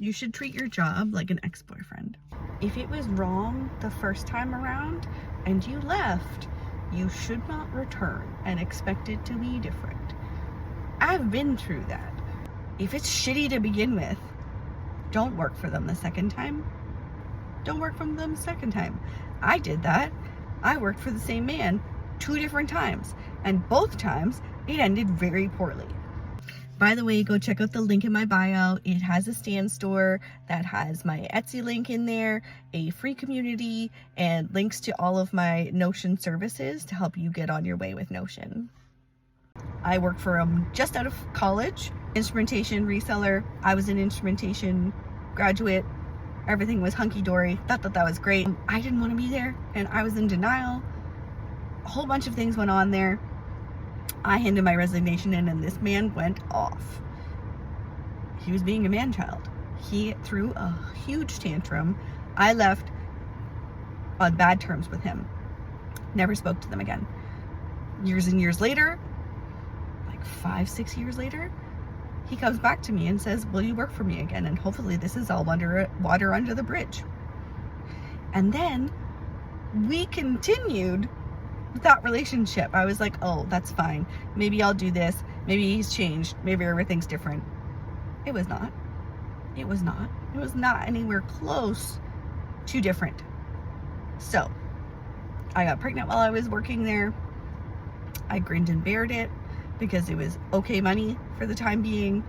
You should treat your job like an ex-boyfriend. If it was wrong the first time around and you left, you should not return and expect it to be different. I've been through that. If it's shitty to begin with, don't work for them the second time. Don't work for them the second time. I did that. I worked for the same man 2 different times, and both times it ended very poorly. By the way, go check out the link in my bio. It has a stand store that has my Etsy link in there, a free community, and links to all of my Notion services to help you get on your way with Notion. I work for just out of college, instrumentation reseller. I was an instrumentation graduate. Everything was hunky-dory. Thought that was great. I didn't want to be there, and I was in denial. A whole bunch of things went on there. I handed my resignation in, and this man went off. He was being a man-child. He threw a huge tantrum. I left on bad terms with him. Never spoke to them again. Years and years later, like 5-6 years later, he comes back to me and says, will you work for me again? And hopefully this is all water under the bridge. And then we continued that relationship. I was like, oh, that's fine. Maybe I'll do this. Maybe he's changed. Maybe everything's different. It was not. It was not. It was not anywhere close to different. So I got pregnant while I was working there. I grinned and bared it because it was okay money for the time being,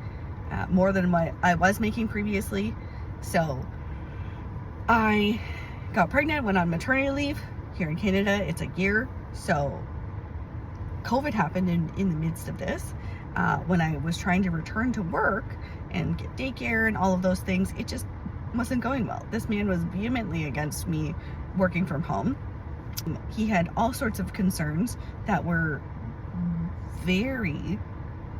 more than what I was making previously. So I got pregnant, went on maternity leave. Here in Canada, it's a year. So COVID happened in the midst of this. When I was trying to return to work and get daycare and all of those things, it just wasn't going well. This man was vehemently against me working from home. He had all sorts of concerns that were very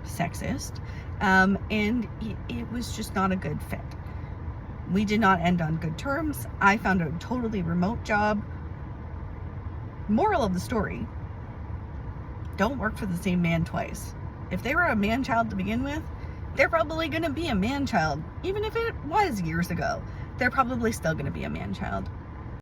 sexist, and it was just not a good fit. We did not end on good terms. I found a totally remote job. Moral of the story, don't work for the same man twice. If they were a man-child to begin with, they're probably going to be a man-child. Even if it was years ago, they're probably still going to be a man-child.